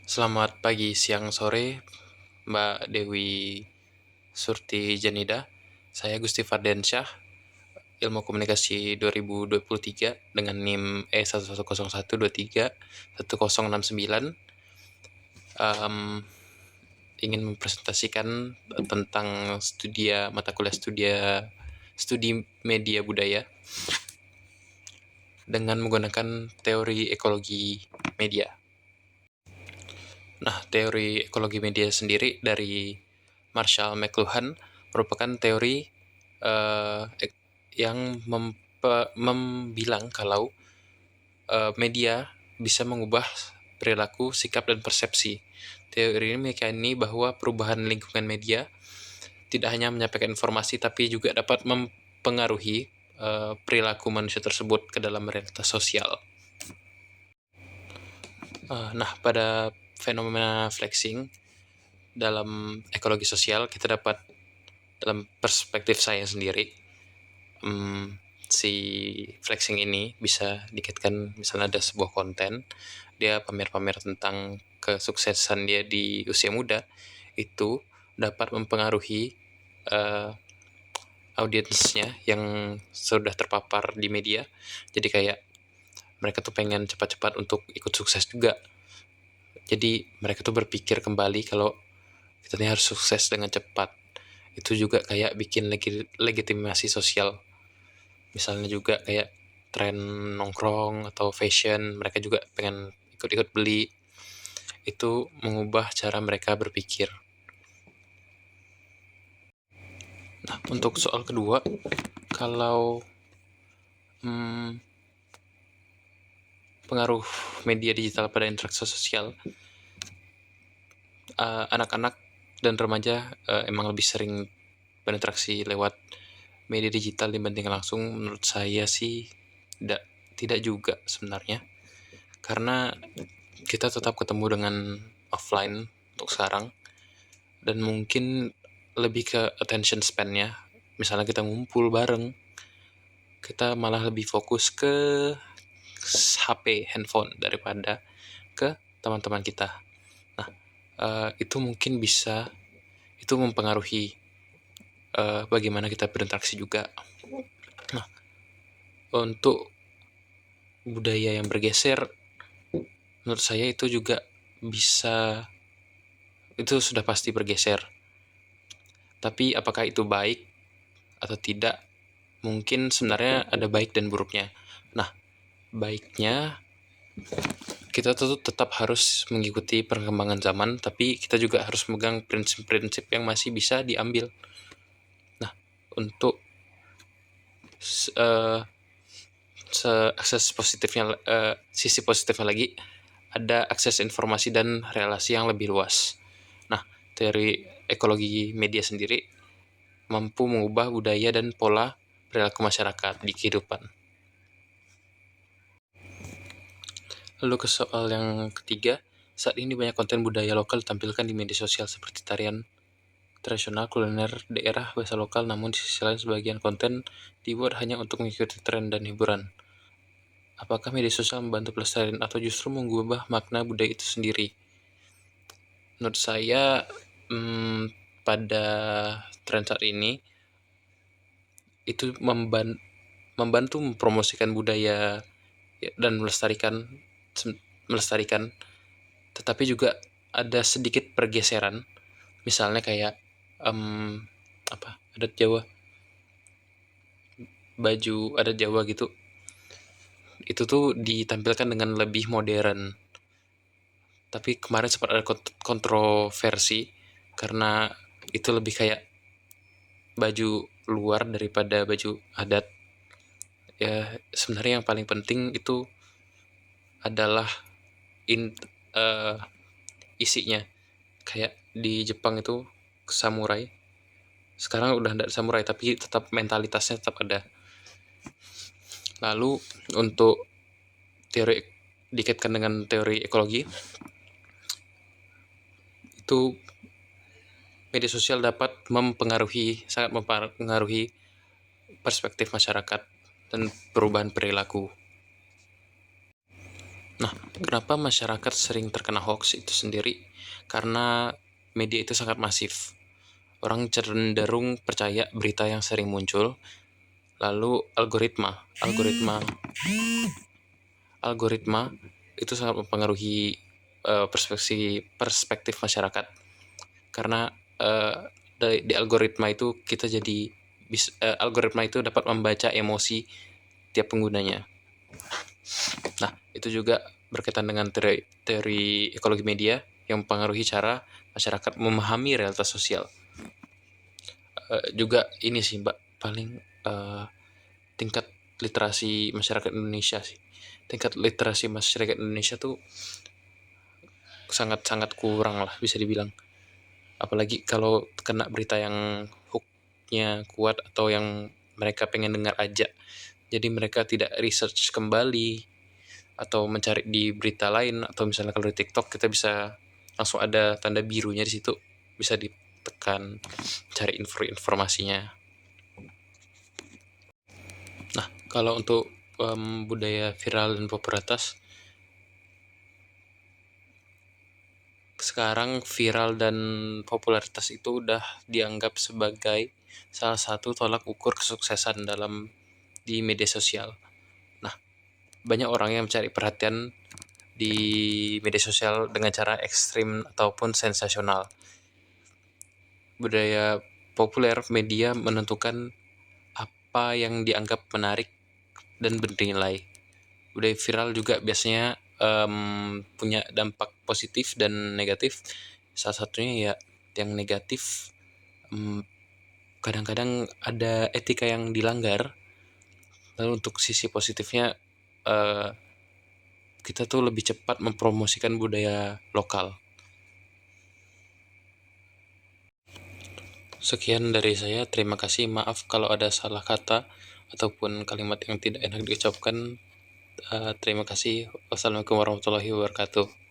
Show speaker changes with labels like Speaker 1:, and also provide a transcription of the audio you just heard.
Speaker 1: Selamat pagi, siang, sore, Mbak Dewi Surti Janida. Saya Gusti Fardiansyah, Ilmu Komunikasi 2023 dengan NIM E1101231069. Ingin mempresentasikan tentang mata kuliah studi media budaya dengan menggunakan teori ekologi media. Nah, teori ekologi media sendiri dari Marshall McLuhan merupakan teori yang membilang kalau media bisa mengubah perilaku, sikap, dan persepsi. Teori ini meyakini bahwa perubahan lingkungan media tidak hanya menyampaikan informasi, tapi juga dapat mempengaruhi perilaku manusia tersebut ke dalam realitas sosial. Nah, pada fenomena flexing dalam ekologi sosial, kita dapat, dalam perspektif saya sendiri, si flexing ini bisa dikaitkan, misalnya ada sebuah konten, dia pamer-pamer tentang kesuksesan dia di usia muda, itu dapat mempengaruhi audiensnya yang sudah terpapar di media. Jadi kayak mereka tuh pengen cepat-cepat untuk ikut sukses juga. Jadi mereka tuh berpikir kembali kalau kita ini harus sukses dengan cepat. Itu juga kayak bikin legitimasi sosial. Misalnya juga kayak tren nongkrong atau fashion, mereka juga pengen ikut-ikut beli. Itu mengubah cara mereka berpikir. Nah, untuk soal kedua, kalau pengaruh media digital pada interaksi sosial, anak-anak dan remaja emang lebih sering berinteraksi lewat media digital dibanding langsung. Menurut saya sih tidak juga sebenarnya, karena kita tetap ketemu dengan offline untuk sekarang, dan mungkin lebih ke attention span-nya. Misalnya kita ngumpul bareng, kita malah lebih fokus ke HP, handphone, daripada ke teman-teman kita. Nah, itu mungkin bisa, itu mempengaruhi bagaimana kita berinteraksi juga. Nah, untuk budaya yang bergeser, menurut saya itu juga bisa, itu sudah pasti bergeser. Tapi apakah itu baik atau tidak? Mungkin sebenarnya ada baik dan buruknya. Nah, baiknya kita tetap harus mengikuti perkembangan zaman, tapi kita juga harus memegang prinsip-prinsip yang masih bisa diambil. Nah, untuk akses positifnya, sisi positifnya lagi, ada akses informasi dan relasi yang lebih luas. Nah, teori ekologi media sendiri mampu mengubah budaya dan pola perilaku masyarakat di kehidupan. Lalu ke soal yang ketiga, saat ini banyak konten budaya lokal ditampilkan di media sosial seperti tarian tradisional, kuliner daerah, bahasa lokal, namun di sisi lain sebagian konten dibuat hanya untuk mengikuti tren dan hiburan. Apakah media sosial membantu pelestarian atau justru mengubah makna budaya itu sendiri? Menurut saya, pada tren saat ini, itu membantu mempromosikan budaya dan melestarikan, tetapi juga ada sedikit pergeseran. Misalnya kayak adat Jawa, baju adat Jawa gitu, itu tuh ditampilkan dengan lebih modern. Tapi kemarin sempat ada kontroversi karena itu lebih kayak baju luar daripada baju adat. Ya, sebenarnya yang paling penting itu adalah isinya. Kayak di Jepang itu samurai, sekarang udah tidak samurai, tapi tetap mentalitasnya tetap ada. Lalu untuk teori, dikaitkan dengan teori ekologi, itu media sosial dapat sangat mempengaruhi perspektif masyarakat dan perubahan perilaku. Nah, kenapa masyarakat sering terkena hoax itu sendiri? Karena media itu sangat masif. Orang cenderung percaya berita yang sering muncul, lalu algoritma itu sangat mempengaruhi perspektif masyarakat. Karena di algoritma itu kita jadi algoritma itu dapat membaca emosi tiap penggunanya. Nah, itu juga berkaitan dengan teori ekologi media yang mempengaruhi cara masyarakat memahami realitas sosial. Juga ini sih Mbak, paling tingkat literasi masyarakat Indonesia sih. Tingkat literasi masyarakat Indonesia tuh sangat-sangat kurang lah bisa dibilang. Apalagi kalau kena berita yang hooknya kuat atau yang mereka pengen dengar aja. Jadi mereka tidak research kembali atau mencari di berita lain, atau misalnya kalau di TikTok kita bisa langsung ada tanda birunya di situ, bisa ditekan cari informasinya. Nah, kalau untuk budaya viral dan popularitas, sekarang viral dan popularitas itu udah dianggap sebagai salah satu tolak ukur kesuksesan di media sosial. Nah, banyak orang yang mencari perhatian di media sosial dengan cara ekstrim ataupun sensasional. Budaya populer media menentukan apa yang dianggap menarik dan bernilai. Budaya viral juga biasanya punya dampak positif dan negatif. Salah satunya ya yang negatif, kadang-kadang ada etika yang dilanggar. Lalu untuk sisi positifnya, kita tuh lebih cepat mempromosikan budaya lokal. Sekian dari saya, terima kasih. Maaf kalau ada salah kata ataupun kalimat yang tidak enak diucapkan. Terima kasih. Wassalamualaikum warahmatullahi wabarakatuh.